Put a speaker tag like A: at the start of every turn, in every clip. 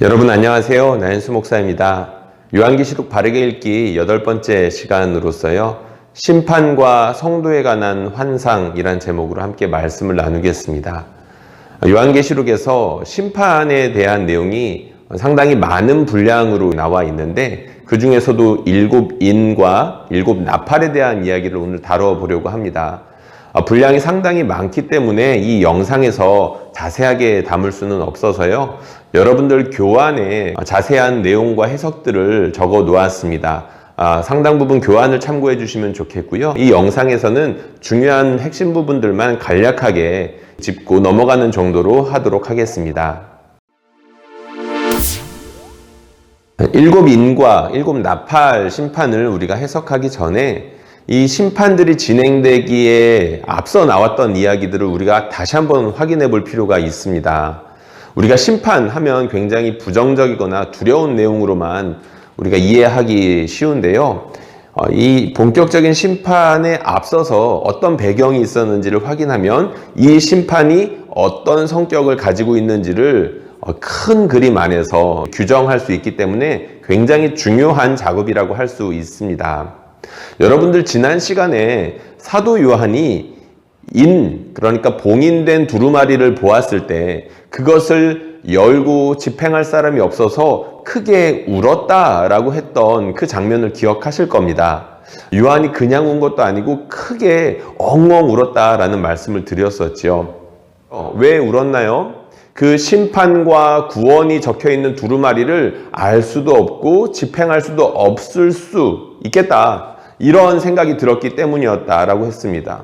A: 여러분 안녕하세요. 나연수 목사입니다. 요한계시록 바르게 읽기 8번째 시간으로서요. 심판과 성도에 관한 환상이란 제목으로 함께 말씀을 나누겠습니다. 요한계시록에서 심판에 대한 내용이 상당히 많은 분량으로 나와 있는데 그 중에서도 7인과 7나팔에 대한 이야기를 오늘 다뤄보려고 합니다. 분량이 상당히 많기 때문에 이 영상에서 자세하게 담을 수는 없어서요. 여러분들 교환에 자세한 내용과 해석들을 적어 놓았습니다. 상당 부분 교환을 참고해 주시면 좋겠고요. 이 영상에서는 중요한 핵심 부분들만 간략하게 짚고 넘어가는 정도로 하도록 하겠습니다. 7인과 7나팔 심판을 우리가 해석하기 전에 이 심판들이 진행되기에 앞서 나왔던 이야기들을 우리가 다시 한번 확인해 볼 필요가 있습니다. 우리가 심판하면 굉장히 부정적이거나 두려운 내용으로만 우리가 이해하기 쉬운데요. 이 본격적인 심판에 앞서서 어떤 배경이 있었는지를 확인하면 이 심판이 어떤 성격을 가지고 있는지를 큰 그림 안에서 규정할 수 있기 때문에 굉장히 중요한 작업이라고 할 수 있습니다. 여러분들 지난 시간에 사도 요한이 그러니까 봉인된 두루마리를 보았을 때 그것을 열고 집행할 사람이 없어서 크게 울었다라고 했던 그 장면을 기억하실 겁니다. 요한이 그냥 운 것도 아니고 크게 엉엉 울었다라는 말씀을 드렸었죠. 왜 울었나요? 그 심판과 구원이 적혀 있는 두루마리를 알 수도 없고 집행할 수도 없을 수 있겠다. 이런 생각이 들었기 때문이었다라고 했습니다.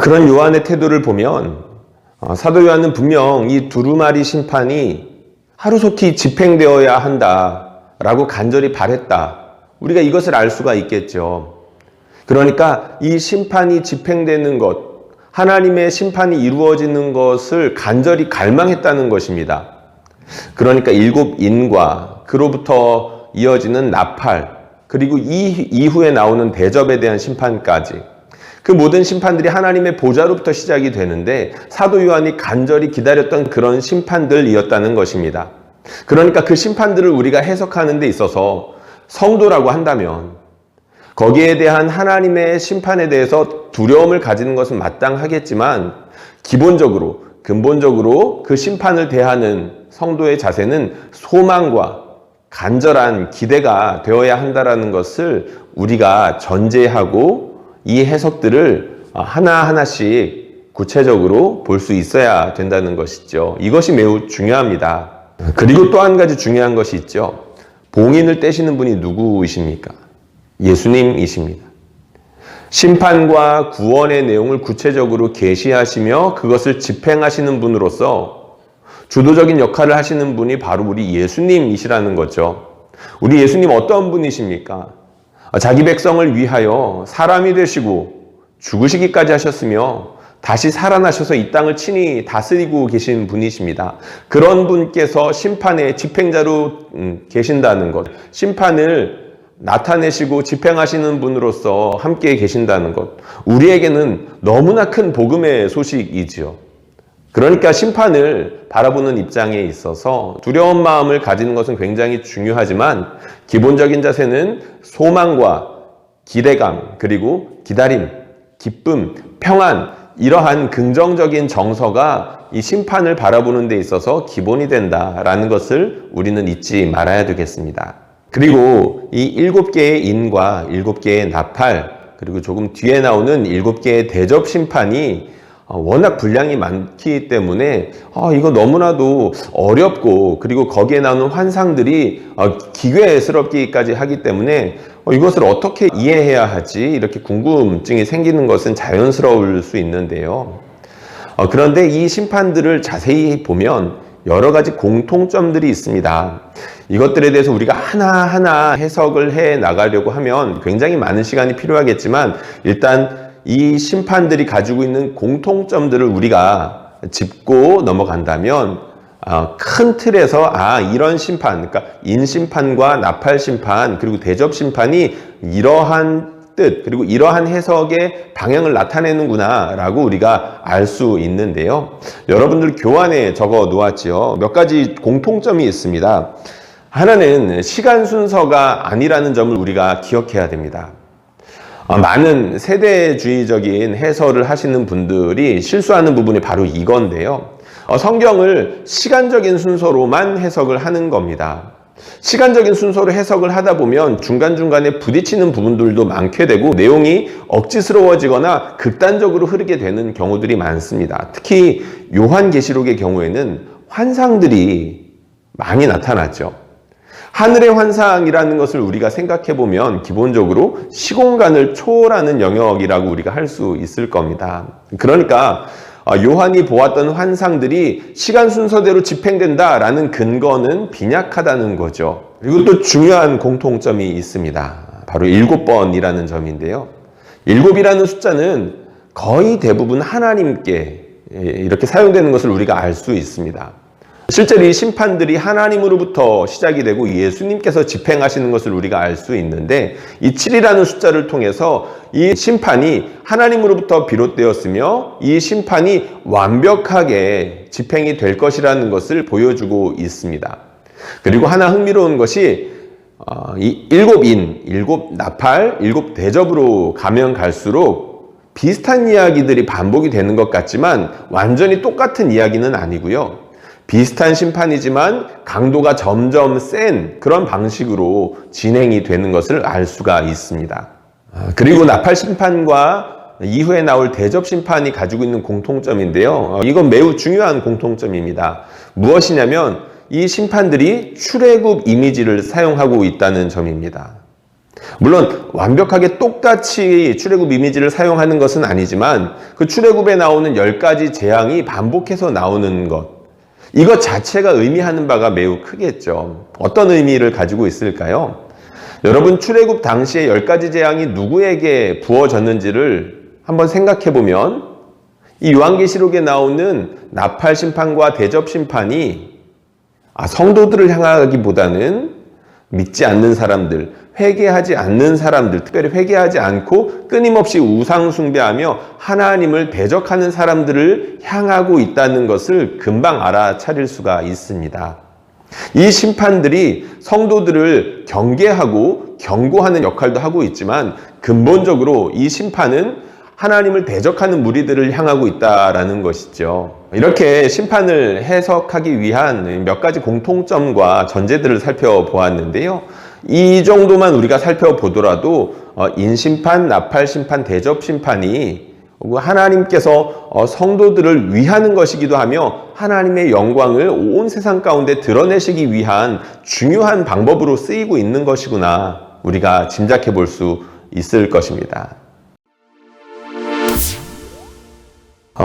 A: 그런 요한의 태도를 보면 사도 요한은 분명 이 두루마리 심판이 하루속히 집행되어야 한다라고 간절히 바랬다. 우리가 이것을 알 수가 있겠죠. 그러니까 이 심판이 집행되는 것, 하나님의 심판이 이루어지는 것을 간절히 갈망했다는 것입니다. 그러니까 7인과 그로부터 이어지는 나팔, 그리고 이후에 나오는 대접에 대한 심판까지 그 모든 심판들이 하나님의 보좌로부터 시작이 되는데 사도 요한이 간절히 기다렸던 그런 심판들이었다는 것입니다. 그러니까 그 심판들을 우리가 해석하는 데 있어서 성도라고 한다면 거기에 대한 하나님의 심판에 대해서 두려움을 가지는 것은 마땅하겠지만 근본적으로 그 심판을 대하는 성도의 자세는 소망과 간절한 기대가 되어야 한다는 것을 우리가 전제하고 이 해석들을 하나하나씩 구체적으로 볼 수 있어야 된다는 것이죠. 이것이 매우 중요합니다. 그리고 또 한 가지 중요한 것이 있죠. 봉인을 떼시는 분이 누구이십니까? 예수님이십니다. 심판과 구원의 내용을 구체적으로 계시하시며 그것을 집행하시는 분으로서 주도적인 역할을 하시는 분이 바로 우리 예수님이시라는 거죠. 우리 예수님 어떤 분이십니까? 자기 백성을 위하여 사람이 되시고 죽으시기까지 하셨으며 다시 살아나셔서 이 땅을 친히 다스리고 계신 분이십니다. 그런 분께서 심판의 집행자로 계신다는 것, 심판을 나타내시고 집행하시는 분으로서 함께 계신다는 것, 우리에게는 너무나 큰 복음의 소식이지요. 그러니까 심판을 바라보는 입장에 있어서 두려운 마음을 가지는 것은 굉장히 중요하지만 기본적인 자세는 소망과 기대감, 그리고 기다림, 기쁨, 평안, 이러한 긍정적인 정서가 이 심판을 바라보는 데 있어서 기본이 된다라는 것을 우리는 잊지 말아야 되겠습니다. 그리고 이 7개의 인과 7개의 나팔, 그리고 조금 뒤에 나오는 7개의 대접 심판이 워낙 분량이 많기 때문에 이거 너무나도 어렵고 그리고 거기에 나오는 환상들이 기괴스럽기까지 하기 때문에 이것을 어떻게 이해해야 하지? 이렇게 궁금증이 생기는 것은 자연스러울 수 있는데요. 그런데 이 심판들을 자세히 보면 여러 가지 공통점들이 있습니다. 이것들에 대해서 우리가 하나하나 해석을 해 나가려고 하면 굉장히 많은 시간이 필요하겠지만 일단 이 심판들이 가지고 있는 공통점들을 우리가 짚고 넘어간다면 큰 틀에서 이런 심판, 그러니까 인심판과 나팔심판 그리고 대접심판이 이러한 뜻, 그리고 이러한 해석의 방향을 나타내는구나 라고 우리가 알 수 있는데요. 여러분들 교환에 적어 놓았지요. 몇 가지 공통점이 있습니다. 하나는 시간 순서가 아니라는 점을 우리가 기억해야 됩니다. 많은 세대주의적인 해설을 하시는 분들이 실수하는 부분이 바로 이건데요. 성경을 시간적인 순서로만 해석을 하는 겁니다. 시간적인 순서로 해석을 하다 보면 중간중간에 부딪히는 부분들도 많게 되고 내용이 억지스러워지거나 극단적으로 흐르게 되는 경우들이 많습니다. 특히 요한계시록의 경우에는 환상들이 많이 나타났죠. 하늘의 환상이라는 것을 우리가 생각해 보면 기본적으로 시공간을 초월하는 영역이라고 우리가 할 수 있을 겁니다. 그러니까 요한이 보았던 환상들이 시간 순서대로 집행된다라는 근거는 빈약하다는 거죠. 그리고 또 중요한 공통점이 있습니다. 바로 7번이라는 점인데요. 7이라는 숫자는 거의 대부분 하나님께 이렇게 사용되는 것을 우리가 알 수 있습니다. 실제로 이 심판들이 하나님으로부터 시작이 되고 예수님께서 집행하시는 것을 우리가 알 수 있는데 이 7이라는 숫자를 통해서 이 심판이 하나님으로부터 비롯되었으며 이 심판이 완벽하게 집행이 될 것이라는 것을 보여주고 있습니다. 그리고 하나 흥미로운 것이 이 7인, 7나팔, 7대접으로 가면 갈수록 비슷한 이야기들이 반복이 되는 것 같지만 완전히 똑같은 이야기는 아니고요. 비슷한 심판이지만 강도가 점점 센 그런 방식으로 진행이 되는 것을 알 수가 있습니다. 그리고 나팔 심판과 이후에 나올 대접 심판이 가지고 있는 공통점인데요. 이건 매우 중요한 공통점입니다. 무엇이냐면 이 심판들이 출애굽 이미지를 사용하고 있다는 점입니다. 물론 완벽하게 똑같이 출애굽 이미지를 사용하는 것은 아니지만 그 출애굽에 나오는 10가지 재앙이 반복해서 나오는 것, 이것 자체가 의미하는 바가 매우 크겠죠. 어떤 의미를 가지고 있을까요? 여러분, 출애굽 당시에 10가지 재앙이 누구에게 부어졌는지를 한번 생각해 보면 이 요한계시록에 나오는 나팔 심판과 대접 심판이 성도들을 향하기보다는 믿지 않는 사람들, 회개하지 않는 사람들, 특별히 회개하지 않고 끊임없이 우상 숭배하며 하나님을 대적하는 사람들을 향하고 있다는 것을 금방 알아차릴 수가 있습니다. 이 심판들이 성도들을 경계하고 경고하는 역할도 하고 있지만 근본적으로 이 심판은 하나님을 대적하는 무리들을 향하고 있다라는 것이죠. 이렇게 심판을 해석하기 위한 몇 가지 공통점과 전제들을 살펴보았는데요. 이 정도만 우리가 살펴보더라도 인심판, 나팔심판, 대접심판이 하나님께서 성도들을 위하는 것이기도 하며 하나님의 영광을 온 세상 가운데 드러내시기 위한 중요한 방법으로 쓰이고 있는 것이구나 우리가 짐작해 볼 수 있을 것입니다.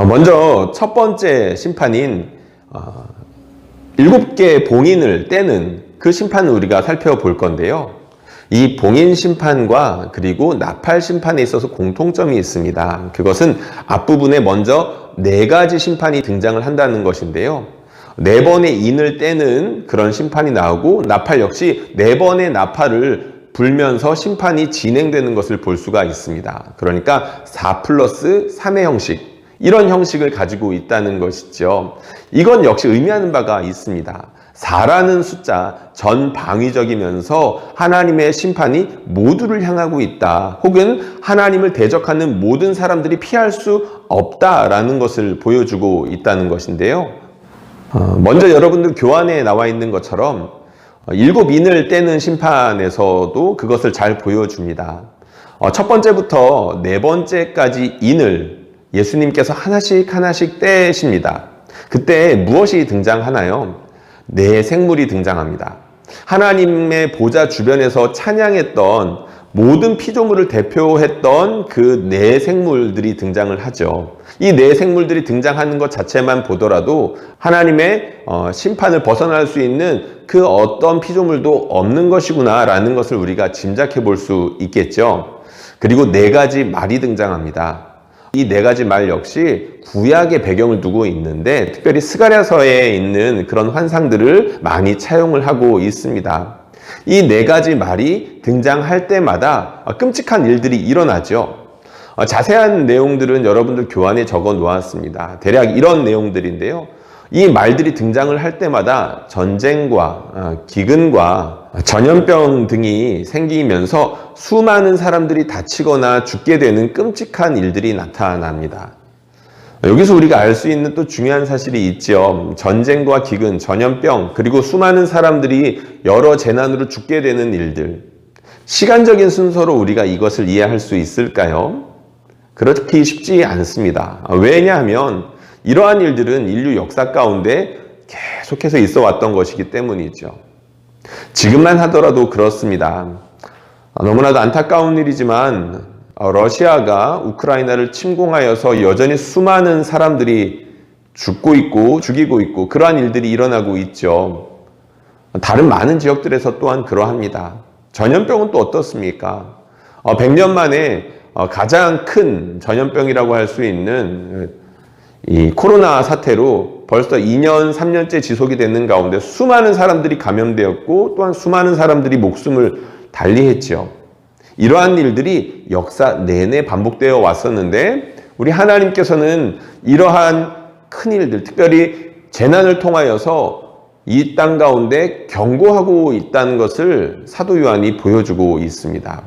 A: 먼저 첫 번째 심판인 7개의 봉인을 떼는 그 심판을 우리가 살펴볼 건데요. 이 봉인 심판과 그리고 나팔 심판에 있어서 공통점이 있습니다. 그것은 앞부분에 먼저 4가지 심판이 등장을 한다는 것인데요. 4번의 인을 떼는 그런 심판이 나오고 나팔 역시 4번의 나팔을 불면서 심판이 진행되는 것을 볼 수가 있습니다. 그러니까 4+3의 형식, 이런 형식을 가지고 있다는 것이죠. 이건 역시 의미하는 바가 있습니다. 4라는 숫자, 전방위적이면서 하나님의 심판이 모두를 향하고 있다. 혹은 하나님을 대적하는 모든 사람들이 피할 수 없다라는 것을 보여주고 있다는 것인데요. 먼저 여러분들 교환에 나와 있는 것처럼 7인을 떼는 심판에서도 그것을 잘 보여줍니다. 첫 번째부터 4번째까지 인을 예수님께서 하나씩 떼십니다. 그때 무엇이 등장하나요? 4생물이 등장합니다. 하나님의 보좌 주변에서 찬양했던 모든 피조물을 대표했던 그 4생물들이 등장을 하죠. 이 4생물들이 등장하는 것 자체만 보더라도 하나님의 심판을 벗어날 수 있는 그 어떤 피조물도 없는 것이구나 라는 것을 우리가 짐작해 볼 수 있겠죠. 그리고 4가지 말이 등장합니다. 이 4가지 말 역시 구약의 배경을 두고 있는데 특별히 스가랴서에 있는 그런 환상들을 많이 차용을 하고 있습니다. 이 네 가지 말이 등장할 때마다 끔찍한 일들이 일어나죠. 자세한 내용들은 여러분들 교환에 적어 놓았습니다. 대략 이런 내용들인데요. 이 말들이 등장을 할 때마다 전쟁과 기근과 전염병 등이 생기면서 수많은 사람들이 다치거나 죽게 되는 끔찍한 일들이 나타납니다. 여기서 우리가 알 수 있는 또 중요한 사실이 있죠. 전쟁과 기근, 전염병, 그리고 수많은 사람들이 여러 재난으로 죽게 되는 일들. 시간적인 순서로 우리가 이것을 이해할 수 있을까요? 그렇게 쉽지 않습니다. 왜냐하면 이러한 일들은 인류 역사 가운데 계속해서 있어 왔던 것이기 때문이죠. 지금만 하더라도 그렇습니다. 너무나도 안타까운 일이지만 러시아가 우크라이나를 침공하여서 여전히 수많은 사람들이 죽고 있고 죽이고 있고 그러한 일들이 일어나고 있죠. 다른 많은 지역들에서 또한 그러합니다. 전염병은 또 어떻습니까? 100년 만에 가장 큰 전염병이라고 할 수 있는 이 코로나 사태로 벌써 2년, 3년째 지속이 되는 가운데 수많은 사람들이 감염되었고 또한 수많은 사람들이 목숨을 달리했죠. 이러한 일들이 역사 내내 반복되어 왔었는데 우리 하나님께서는 이러한 큰 일들, 특별히 재난을 통하여서 이 땅 가운데 경고하고 있다는 것을 사도 요한이 보여주고 있습니다.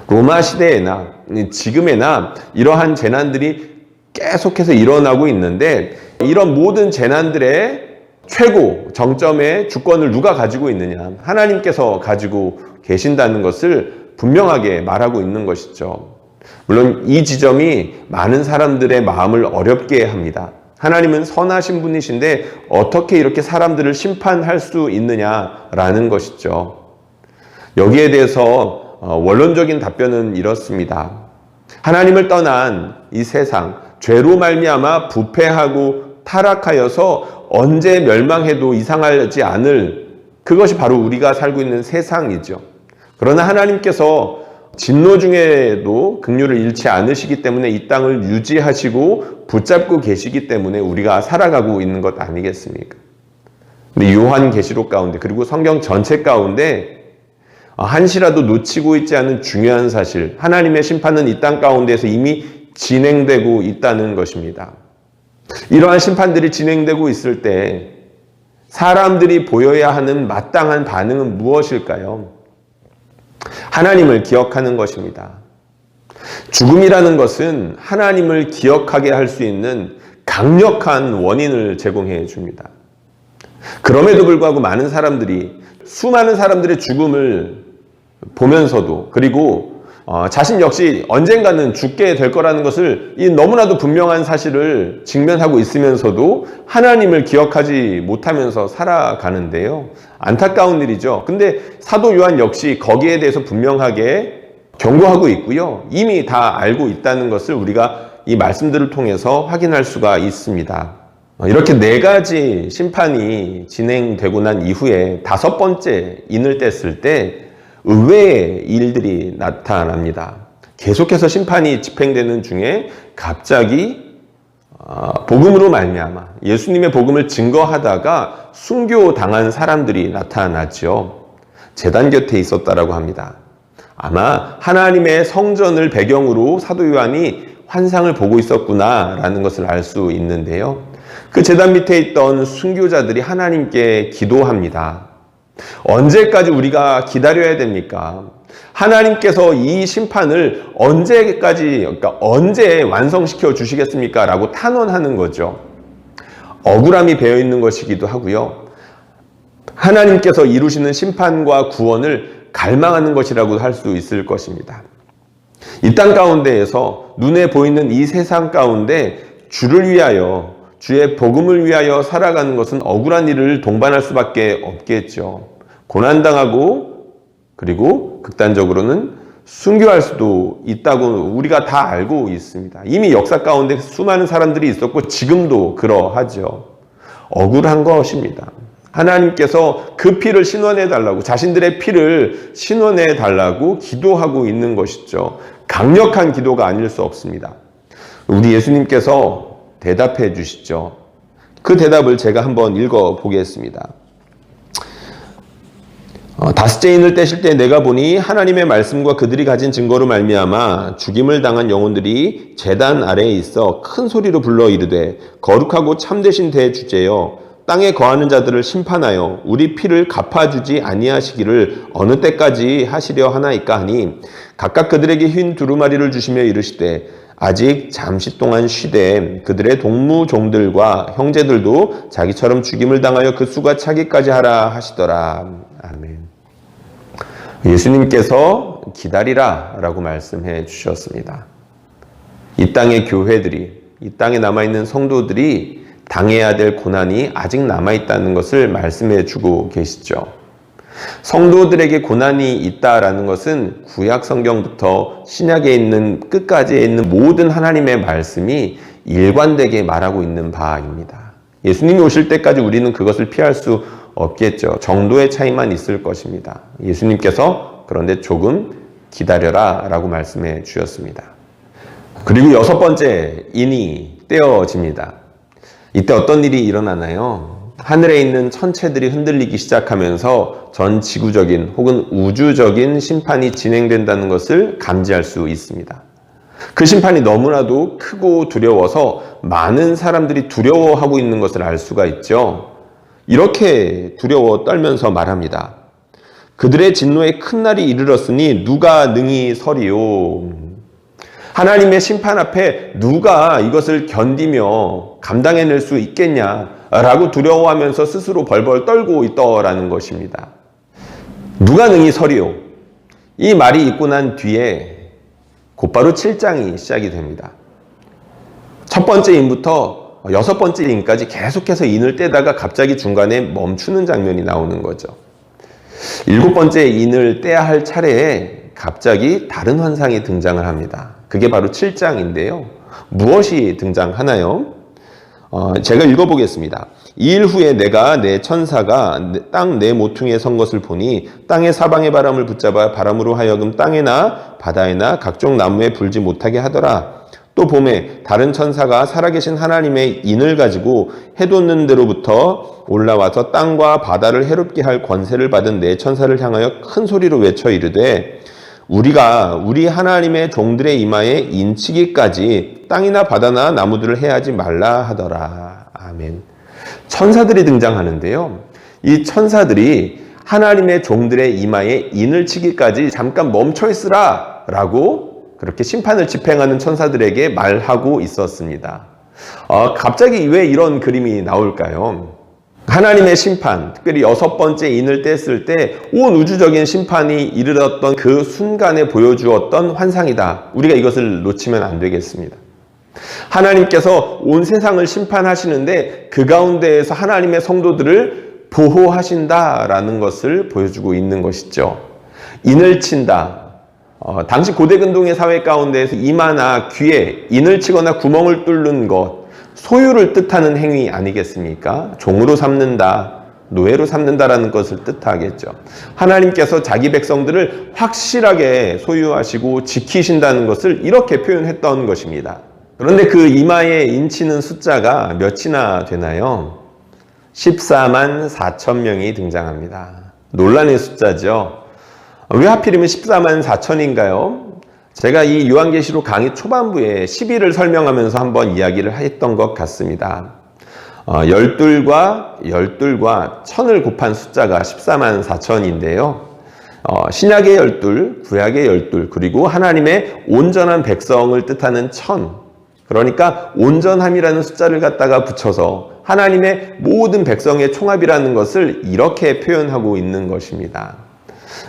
A: 로마 시대에나 지금에나 이러한 재난들이 계속해서 일어나고 있는데 이런 모든 재난들의 최고 정점의 주권을 누가 가지고 있느냐? 하나님께서 가지고 계신다는 것을 분명하게 말하고 있는 것이죠. 물론 이 지점이 많은 사람들의 마음을 어렵게 합니다. 하나님은 선하신 분이신데 어떻게 이렇게 사람들을 심판할 수 있느냐라는 것이죠. 여기에 대해서 원론적인 답변은 이렇습니다. 하나님을 떠난 이 세상, 죄로 말미암아 부패하고 타락하여서 언제 멸망해도 이상하지 않을 그것이 바로 우리가 살고 있는 세상이죠. 그러나 하나님께서 진노 중에도 긍휼을 잃지 않으시기 때문에 이 땅을 유지하시고 붙잡고 계시기 때문에 우리가 살아가고 있는 것 아니겠습니까? 근데 요한계시록 가운데 그리고 성경 전체 가운데 한시라도 놓치고 있지 않은 중요한 사실, 하나님의 심판은 이 땅 가운데서 이미 진행되고 있다는 것입니다. 이러한 심판들이 진행되고 있을 때 사람들이 보여야 하는 마땅한 반응은 무엇일까요? 하나님을 기억하는 것입니다. 죽음이라는 것은 하나님을 기억하게 할 수 있는 강력한 원인을 제공해 줍니다. 그럼에도 불구하고 많은 사람들이 수많은 사람들의 죽음을 보면서도 그리고 자신 역시 언젠가는 죽게 될 거라는 것을 이 너무나도 분명한 사실을 직면하고 있으면서도 하나님을 기억하지 못하면서 살아가는데요. 안타까운 일이죠. 근데 사도 요한 역시 거기에 대해서 분명하게 경고하고 있고요. 이미 다 알고 있다는 것을 우리가 이 말씀들을 통해서 확인할 수가 있습니다. 이렇게 네 가지 심판이 진행되고 난 이후에 다섯 번째 인을 뗐을 때 의외의 일들이 나타납니다. 계속해서 심판이 집행되는 중에 갑자기 복음으로 말미암아 예수님의 복음을 증거하다가 순교당한 사람들이 나타나죠. 제단 곁에 있었다라고 합니다. 아마 하나님의 성전을 배경으로 사도 요한이 환상을 보고 있었구나라는 것을 알 수 있는데요. 그 제단 밑에 있던 순교자들이 하나님께 기도합니다. 언제까지 우리가 기다려야 됩니까? 하나님께서 이 심판을 그러니까 언제 완성시켜 주시겠습니까? 라고 탄원하는 거죠. 억울함이 배어 있는 것이기도 하고요. 하나님께서 이루시는 심판과 구원을 갈망하는 것이라고 할 수 있을 것입니다. 이 땅 가운데에서 눈에 보이는 이 세상 가운데 주를 위하여 주의 복음을 위하여 살아가는 것은 억울한 일을 동반할 수밖에 없겠죠. 고난당하고 그리고 극단적으로는 순교할 수도 있다고 우리가 다 알고 있습니다. 이미 역사 가운데 수많은 사람들이 있었고 지금도 그러하죠. 억울한 것입니다. 하나님께서 그 피를 신원해 달라고 자신들의 피를 신원해 달라고 기도하고 있는 것이죠. 강력한 기도가 아닐 수 없습니다. 우리 예수님께서 대답해 주시죠. 그 대답을 제가 한번 읽어 보겠습니다. 다섯째 인을 떼실 때 내가 보니 하나님의 말씀과 그들이 가진 증거로 말미암아 죽임을 당한 영혼들이 제단 아래에 있어 큰 소리로 불러 이르되 거룩하고 참되신 대주제여 땅에 거하는 자들을 심판하여 우리 피를 갚아주지 아니하시기를 어느 때까지 하시려 하나이까 하니 각각 그들에게 흰 두루마리를 주시며 이르시되 아직 잠시 동안 쉬되 그들의 동무종들과 형제들도 자기처럼 죽임을 당하여 그 수가 차기까지 하라 하시더라. 아멘. 예수님께서 기다리라 라고 말씀해 주셨습니다. 이 땅의 교회들이, 이 땅에 남아있는 성도들이 당해야 될 고난이 아직 남아있다는 것을 말씀해 주고 계시죠. 성도들에게 고난이 있다라는 것은 구약 성경부터 신약에 있는 끝까지에 있는 모든 하나님의 말씀이 일관되게 말하고 있는 바입니다. 예수님이 오실 때까지 우리는 그것을 피할 수 없겠죠. 정도의 차이만 있을 것입니다. 예수님께서 그런데 조금 기다려라 라고 말씀해 주셨습니다. 그리고 여섯 번째 인이 떼어집니다. 이때 어떤 일이 일어나나요? 하늘에 있는 천체들이 흔들리기 시작하면서 전 지구적인 혹은 우주적인 심판이 진행된다는 것을 감지할 수 있습니다. 그 심판이 너무나도 크고 두려워서 많은 사람들이 두려워하고 있는 것을 알 수가 있죠. 이렇게 두려워 떨면서 말합니다. 그들의 진노의 큰 날이 이르렀으니 누가 능히 서리요. 하나님의 심판 앞에 누가 이것을 견디며 감당해낼 수 있겠냐라고 두려워하면서 스스로 벌벌 떨고 있더라는 것입니다. 누가 능히 서리요. 이 말이 있고 난 뒤에 곧바로 7장이 시작이 됩니다. 첫 번째 인부터 여섯 번째 인까지 계속해서 인을 떼다가 갑자기 중간에 멈추는 장면이 나오는 거죠. 일곱 번째 인을 떼야 할 차례에 갑자기 다른 환상이 등장을 합니다. 그게 바로 7장인데요. 무엇이 등장하나요? 제가 읽어보겠습니다. 이 일 후에 내가 내 천사가 땅 내 모퉁이에 선 것을 보니 땅의 사방의 바람을 붙잡아 바람으로 하여금 땅에나 바다에나 각종 나무에 불지 못하게 하더라. 또 봄에 다른 천사가 살아계신 하나님의 인을 가지고 해돋는 데로부터 올라와서 땅과 바다를 해롭게 할 권세를 받은 네 천사를 향하여 큰 소리로 외쳐 이르되 우리가 우리 하나님의 종들의 이마에 인치기까지 땅이나 바다나 나무들을 해하지 말라 하더라. 아멘. 천사들이 등장하는데요. 이 천사들이 하나님의 종들의 이마에 인을 치기까지 잠깐 멈춰 있으라 라고 그렇게 심판을 집행하는 천사들에게 말하고 있었습니다. 갑자기 왜 이런 그림이 나올까요? 하나님의 심판, 특별히 여섯 번째 인을 뗐을 때 온 우주적인 심판이 이르렀던 그 순간에 보여주었던 환상이다. 우리가 이것을 놓치면 안 되겠습니다. 하나님께서 온 세상을 심판하시는데 그 가운데에서 하나님의 성도들을 보호하신다라는 것을 보여주고 있는 것이죠. 인을 친다. 당시 고대근동의 사회 가운데에서 이마나 귀에 인을 치거나 구멍을 뚫는 것, 소유를 뜻하는 행위 아니겠습니까? 종으로 삼는다, 노예로 삼는다라는 것을 뜻하겠죠. 하나님께서 자기 백성들을 확실하게 소유하시고 지키신다는 것을 이렇게 표현했던 것입니다. 그런데 그 이마에 인치는 숫자가 몇이나 되나요? 14만 4천 명이 등장합니다. 논란의 숫자죠. 왜 하필이면 14만 4천인가요? 제가 이 요한계시록 강의 초반부에 10일을 설명하면서 한번 이야기를 했던 것 같습니다. 열둘과 1000을 곱한 숫자가 14만 4천인데요. 신약의 12, 구약의 12, 그리고 하나님의 온전한 백성을 뜻하는 1000. 그러니까 온전함이라는 숫자를 갖다가 붙여서 하나님의 모든 백성의 총합이라는 것을 이렇게 표현하고 있는 것입니다.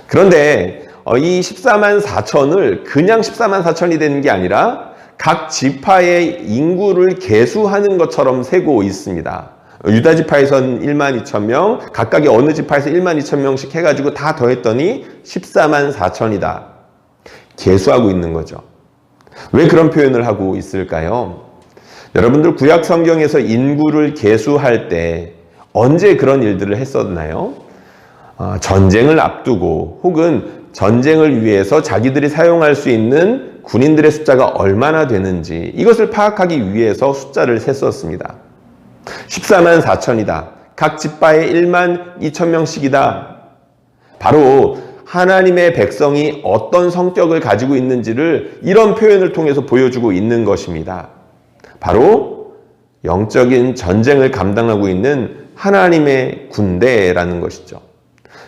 A: 그런데 이 14만 4천을 그냥 14만 4천이 되는 게 아니라 각 지파의 인구를 계수하는 것처럼 세고 있습니다. 유다 지파에선 1만 2천 명, 각각의 어느 지파에서 1만 2천 명씩 해가지고 다 더했더니 14만 4천이다. 계수하고 있는 거죠. 왜 그런 표현을 하고 있을까요? 여러분들 구약 성경에서 인구를 계수할 때 언제 그런 일들을 했었나요? 전쟁을 앞두고 혹은 전쟁을 위해서 자기들이 사용할 수 있는 군인들의 숫자가 얼마나 되는지 이것을 파악하기 위해서 숫자를 셌었습니다. 14만 4천이다. 각 지파에 1만 2천 명씩이다. 바로 하나님의 백성이 어떤 성격을 가지고 있는지를 이런 표현을 통해서 보여주고 있는 것입니다. 바로 영적인 전쟁을 감당하고 있는 하나님의 군대라는 것이죠.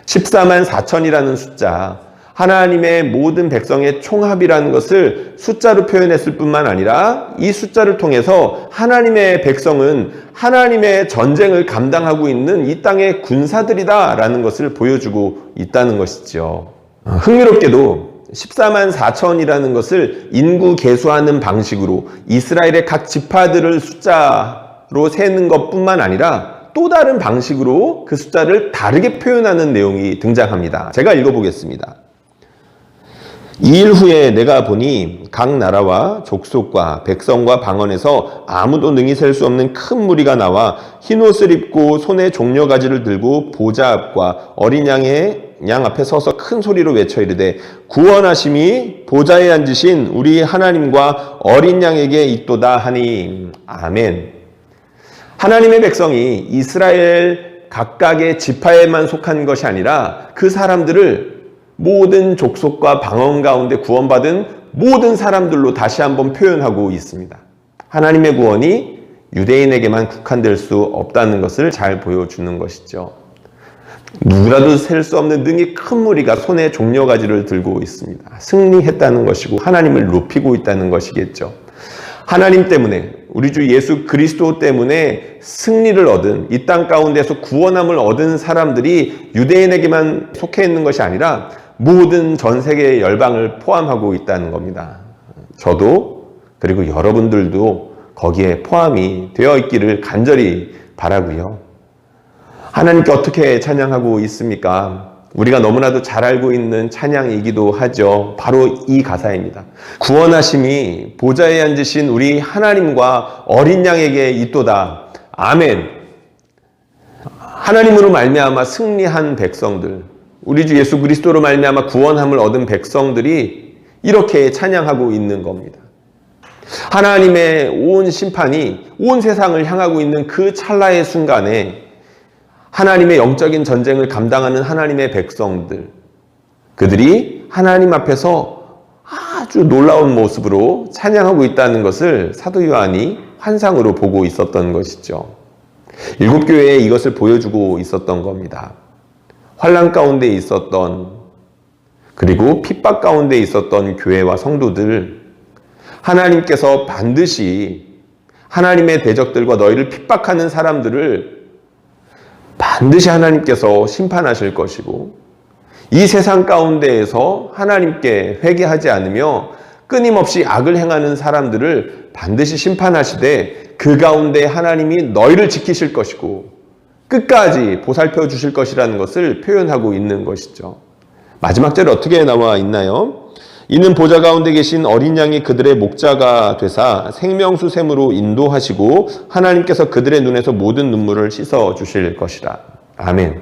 A: 14만 4천이라는 숫자, 하나님의 모든 백성의 총합이라는 것을 숫자로 표현했을 뿐만 아니라 이 숫자를 통해서 하나님의 백성은 하나님의 전쟁을 감당하고 있는 이 땅의 군사들이다라는 것을 보여주고 있다는 것이죠. 흥미롭게도 14만 4천이라는 것을 인구 계수하는 방식으로 이스라엘의 각 지파들을 숫자로 세는 것뿐만 아니라 또 다른 방식으로 그 숫자를 다르게 표현하는 내용이 등장합니다. 제가 읽어보겠습니다. 2일 후에 내가 보니 각 나라와 족속과 백성과 방언에서 아무도 능히 셀 수 없는 큰 무리가 나와 흰 옷을 입고 손에 종려가지를 들고 보좌 앞과 어린 양 앞에 서서 큰 소리로 외쳐 이르되 구원하심이 보좌에 앉으신 우리 하나님과 어린 양에게 있도다 하니 아멘. 하나님의 백성이 이스라엘 각각의 지파에만 속한 것이 아니라 그 사람들을 모든 족속과 방언 가운데 구원받은 모든 사람들로 다시 한번 표현하고 있습니다. 하나님의 구원이 유대인에게만 국한될 수 없다는 것을 잘 보여주는 것이죠. 누구라도 셀 수 없는 능히 큰 무리가 손에 종려가지를 들고 있습니다. 승리했다는 것이고 하나님을 높이고 있다는 것이겠죠. 하나님 때문에, 우리 주 예수 그리스도 때문에 승리를 얻은, 이 땅 가운데서 구원함을 얻은 사람들이 유대인에게만 속해 있는 것이 아니라 모든 전 세계의 열방을 포함하고 있다는 겁니다. 저도 그리고 여러분들도 거기에 포함이 되어 있기를 간절히 바라고요. 하나님께 어떻게 찬양하고 있습니까? 우리가 너무나도 잘 알고 있는 찬양이기도 하죠. 바로 이 가사입니다. 구원하심이 보좌에 앉으신 우리 하나님과 어린 양에게 있도다. 아멘. 하나님으로 말미암아 승리한 백성들, 우리 주 예수 그리스도로 말미암아 구원함을 얻은 백성들이 이렇게 찬양하고 있는 겁니다. 하나님의 온 심판이 온 세상을 향하고 있는 그 찰나의 순간에 하나님의 영적인 전쟁을 감당하는 하나님의 백성들, 그들이 하나님 앞에서 아주 놀라운 모습으로 찬양하고 있다는 것을 사도 요한이 환상으로 보고 있었던 것이죠. 일곱 교회에 이것을 보여주고 있었던 겁니다. 환난 가운데 있었던, 그리고 핍박 가운데 있었던 교회와 성도들, 하나님께서 반드시 하나님의 대적들과 너희를 핍박하는 사람들을 반드시 하나님께서 심판하실 것이고, 이 세상 가운데에서 하나님께 회개하지 않으며 끊임없이 악을 행하는 사람들을 반드시 심판하시되 그 가운데 하나님이 너희를 지키실 것이고 끝까지 보살펴 주실 것이라는 것을 표현하고 있는 것이죠. 마지막 절에 어떻게 나와 있나요? 이는 보좌 가운데 계신 어린 양이 그들의 목자가 되사 생명수 샘으로 인도하시고 하나님께서 그들의 눈에서 모든 눈물을 씻어 주실 것이라. 아멘.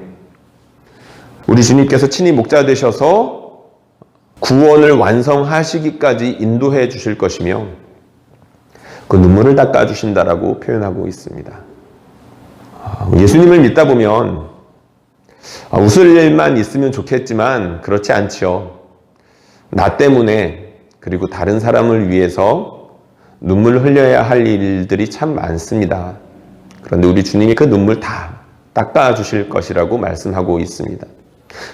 A: 우리 주님께서 친히 목자 되셔서 구원을 완성하시기까지 인도해 주실 것이며 그 눈물을 닦아 주신다라고 표현하고 있습니다. 예수님을 믿다 보면 웃을 일만 있으면 좋겠지만 그렇지 않지요. 나 때문에, 그리고 다른 사람을 위해서 눈물을 흘려야 할 일들이 참 많습니다. 그런데 우리 주님이 그 눈물 다 닦아 주실 것이라고 말씀하고 있습니다.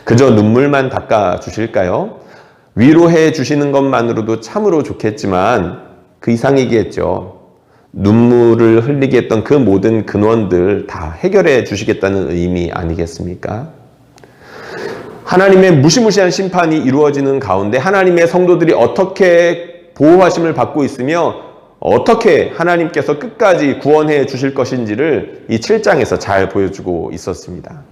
A: 그저 눈물만 닦아 주실까요? 위로해 주시는 것만으로도 참으로 좋겠지만 그 이상이겠죠. 눈물을 흘리게 했던 그 모든 근원들 다 해결해 주시겠다는 의미 아니겠습니까? 하나님의 무시무시한 심판이 이루어지는 가운데 하나님의 성도들이 어떻게 보호하심을 받고 있으며 어떻게 하나님께서 끝까지 구원해 주실 것인지를 이 7장에서 잘 보여주고 있었습니다.